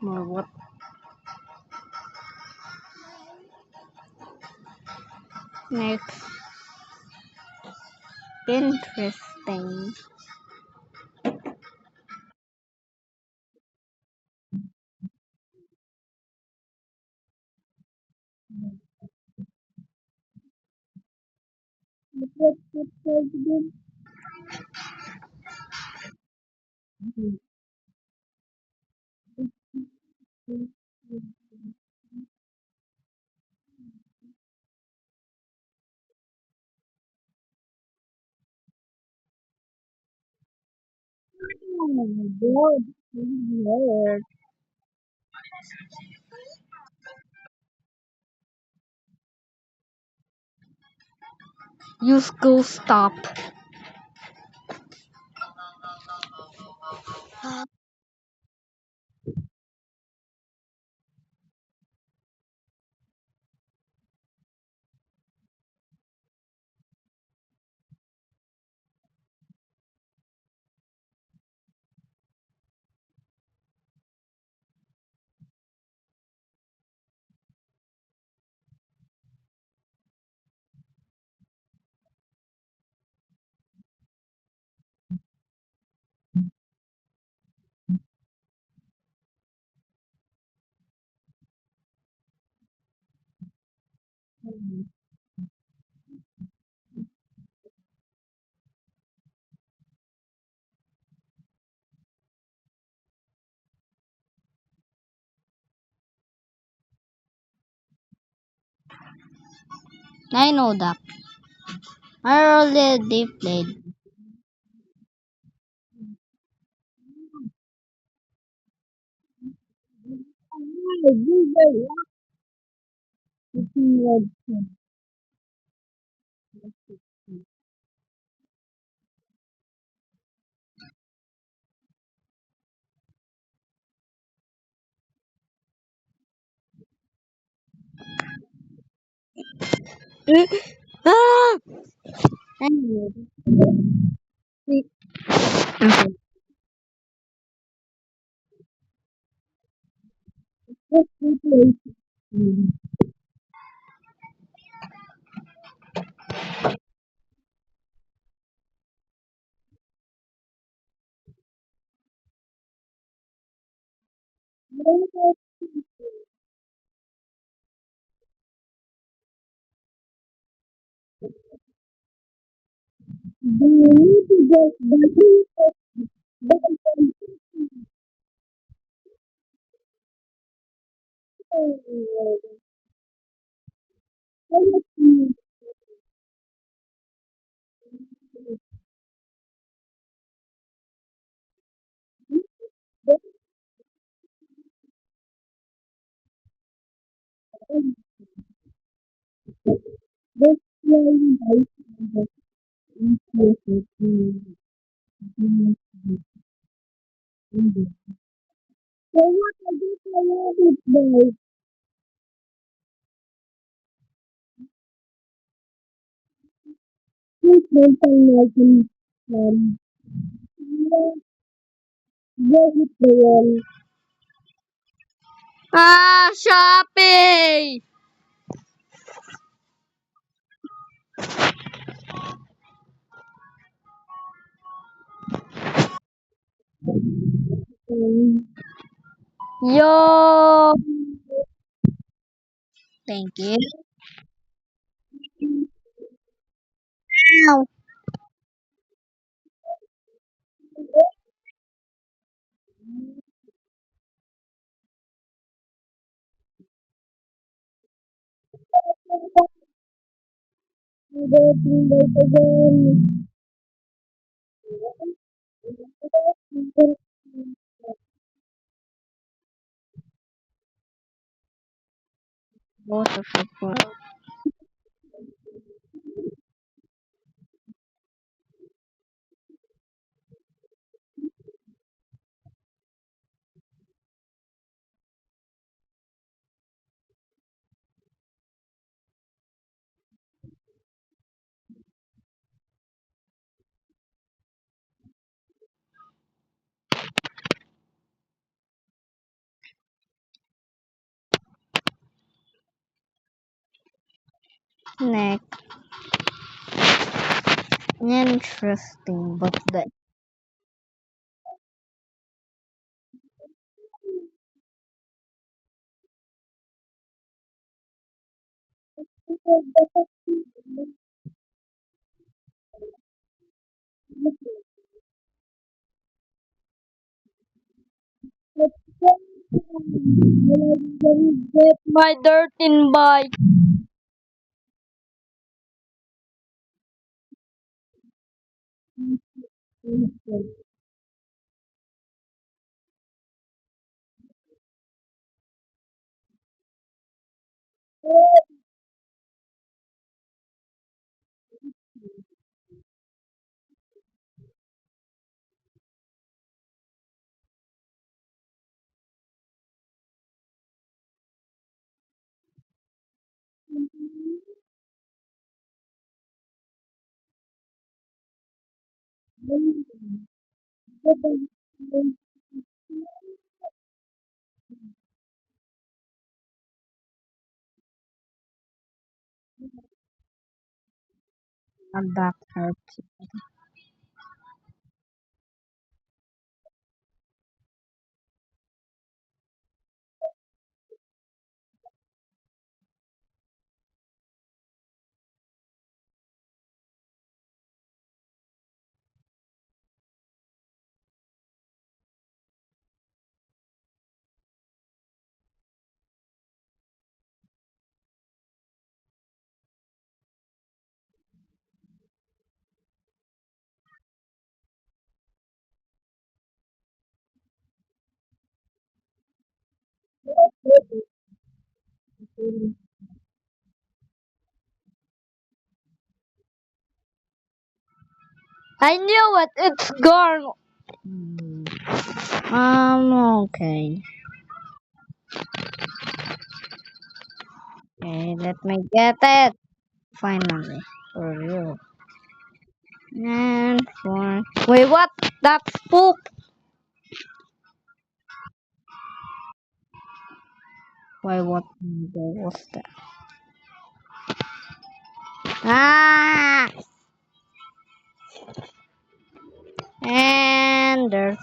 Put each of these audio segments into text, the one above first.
More what? Next. Interesting. Use go stop. I know that. I already played. Ah! Anyway, okay. Ah, Shopee! Yo! Thank you. Both of support. Next, interesting, but the get my dirt in bike. And that hurts. I knew it. It's gone. Okay. Okay, let me get it. Finally. For real. And for. Wait, what? That's poop. Why, what was that? Ah! And there's.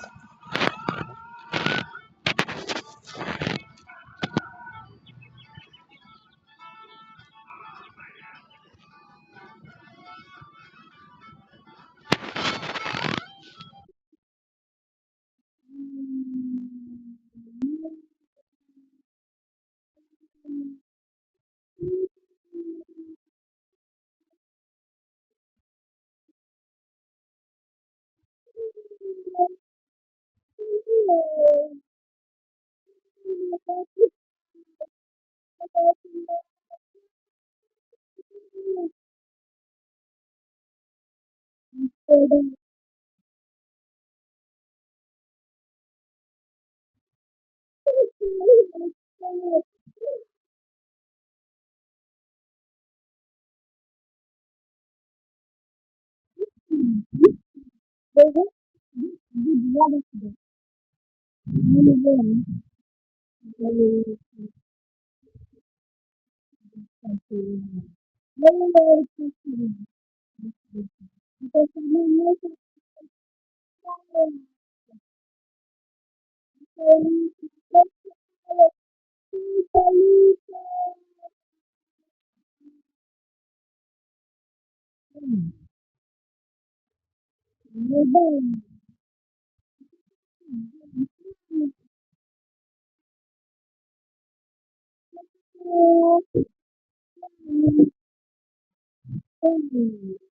Wait,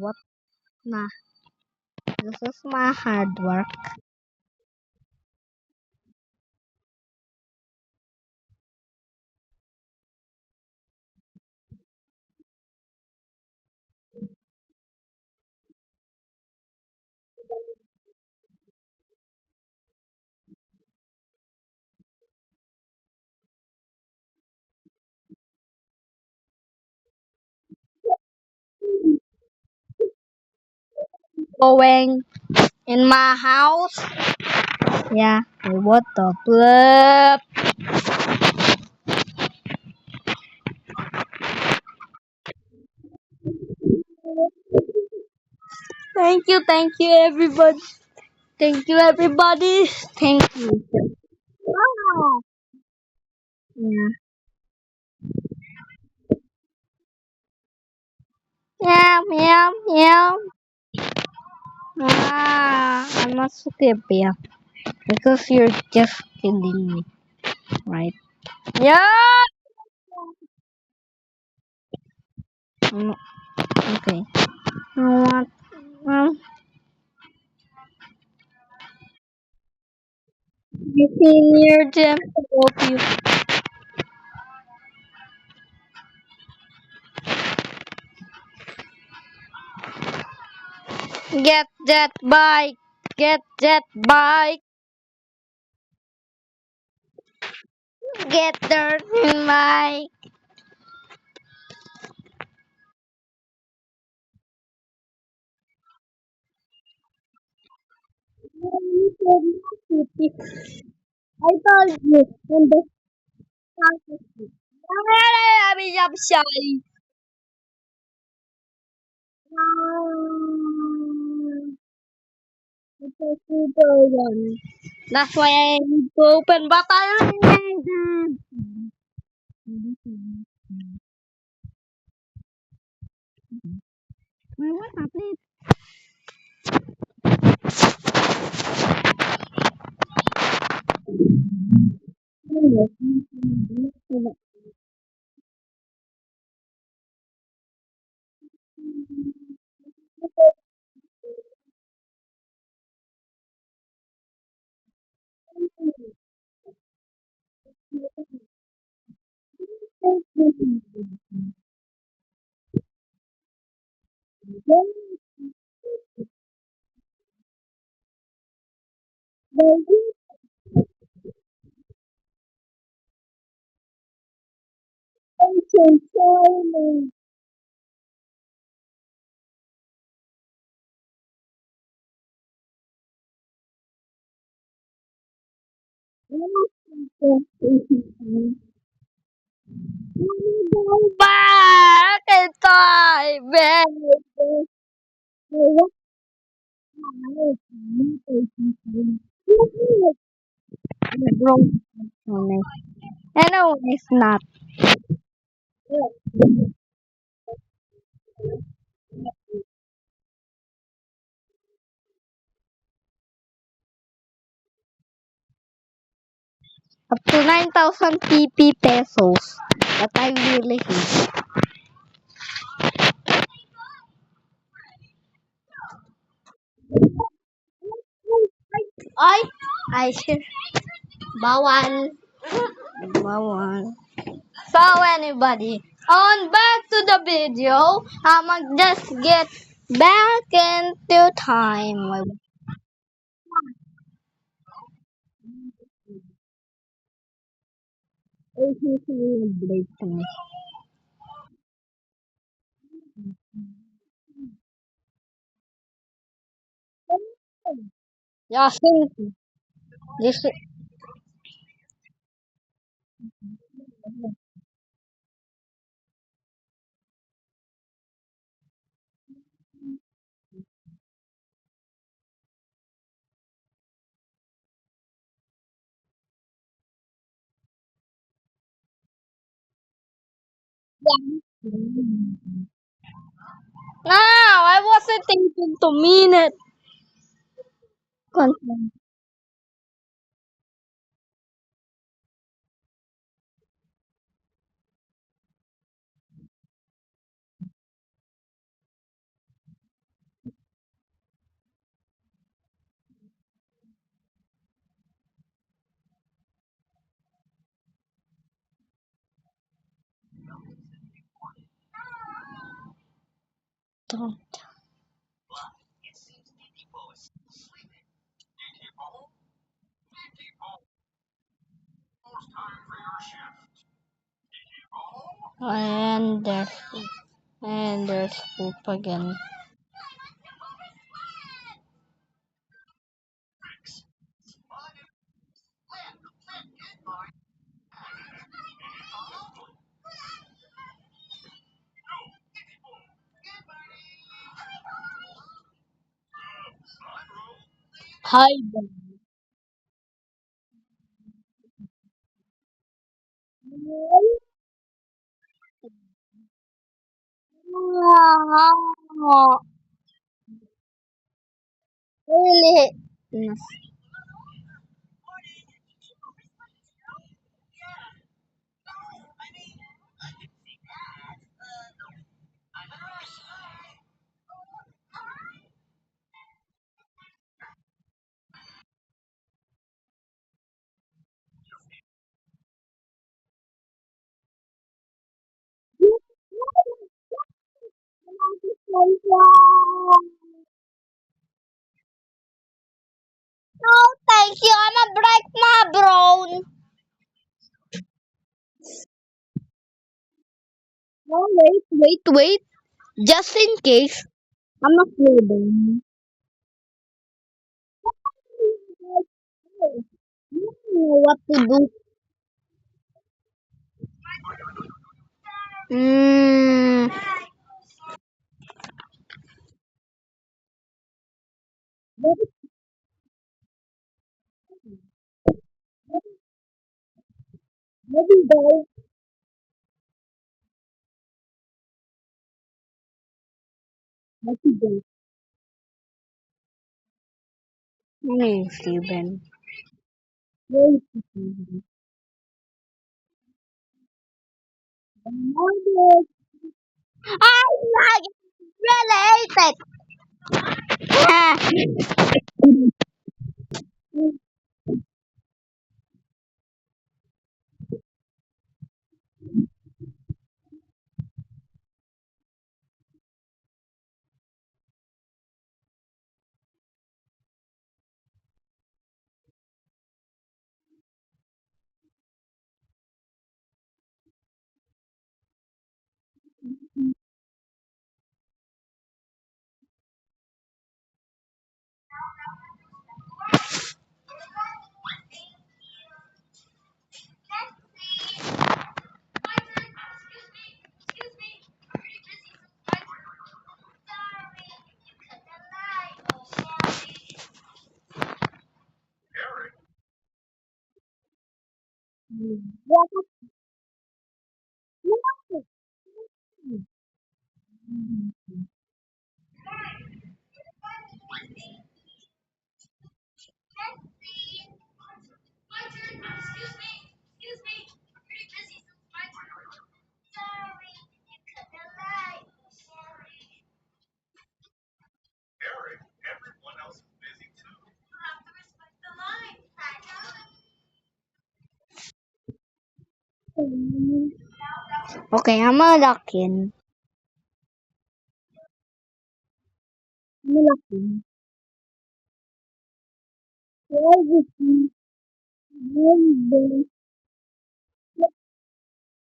what? Nah, this is my hard work. Going in my house. Yeah, wait, what the blip? Thank you, everybody. Thank you, everybody. Thank you. Wow. Yeah. Meow, meow, meow. I'm not so creepy because you're just kidding me, right? Yeah. Mm, okay. You know what? Um, you see near them to help you. Get that bike. Get that bike. Get that bike. I told you in the start. I'm shy. That's why I need to open bottle. What happened? Go back in time, baby. Bro, no, it's not. Up to 9,000 PP pesos. That I really hate. Ay! Ay, shit. Bawal. Bawal. So, anybody, on back to the video. I'm just get back into time. Yeah, this no, I wasn't thinking to mean it. Content. And there's poop again. Hi. Really? Yes. No, thank you. I'm a break my bone. No, wait. Just in case, I'm afraid. You know what to do. Mm, maybe guys, maybe guys. Hey, Steven. Wait, I really hate it. Okay, I'm malakin. Malakin. Everything. Very, yeah,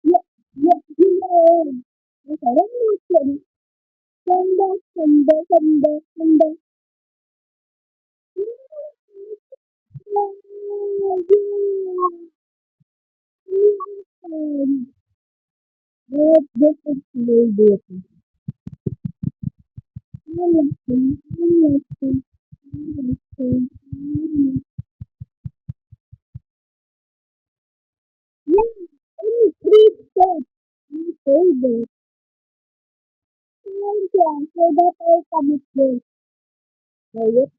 yeah, yeah. Okay, let me listen. Sunda, sunda, sunda, sunda. This is very beautiful. Yeah, any great set. My favorite. So that I come to play it.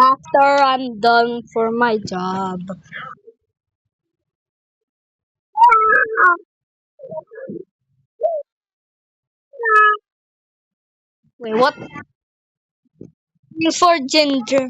After I'm done for my job. Wait, what? For ginger.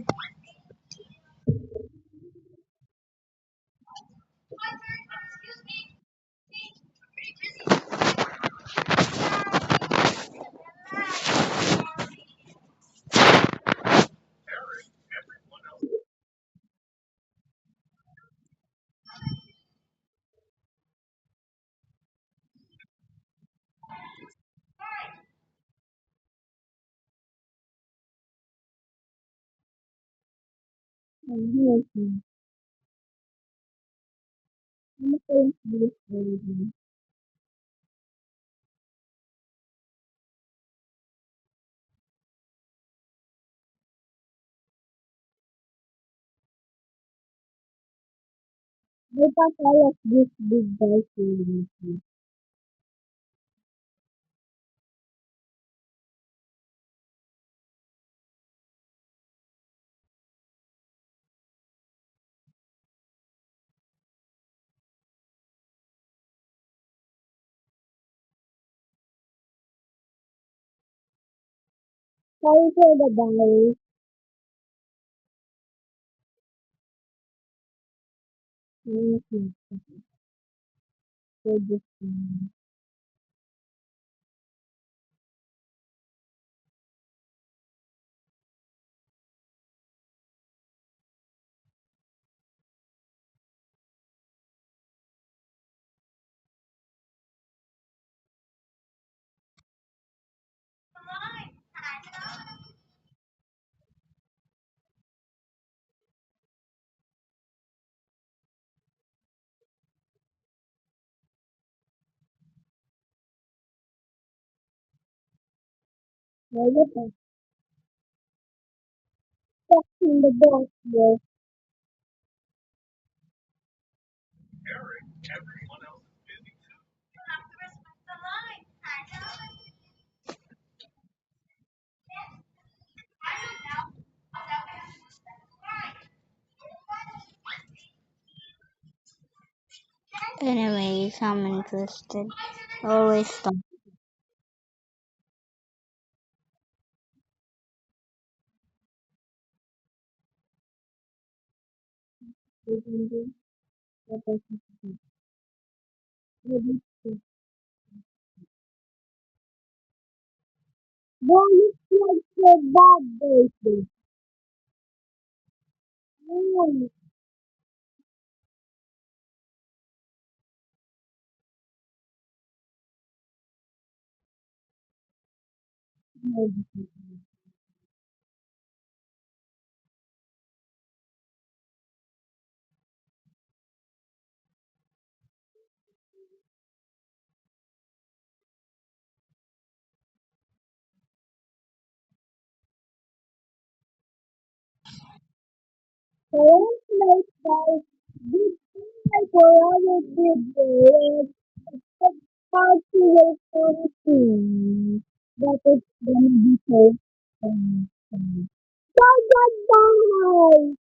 Let us all of this big guy feeling. Sorry for the guys. Thank you for this. Well, let us talk in the box here. Anyways, I'm interested. Always stop. Boy, it's like so bad, baby. Oh, so like guys, this is my forever video. How to will come that it's gonna be so fun. Bye bye bye.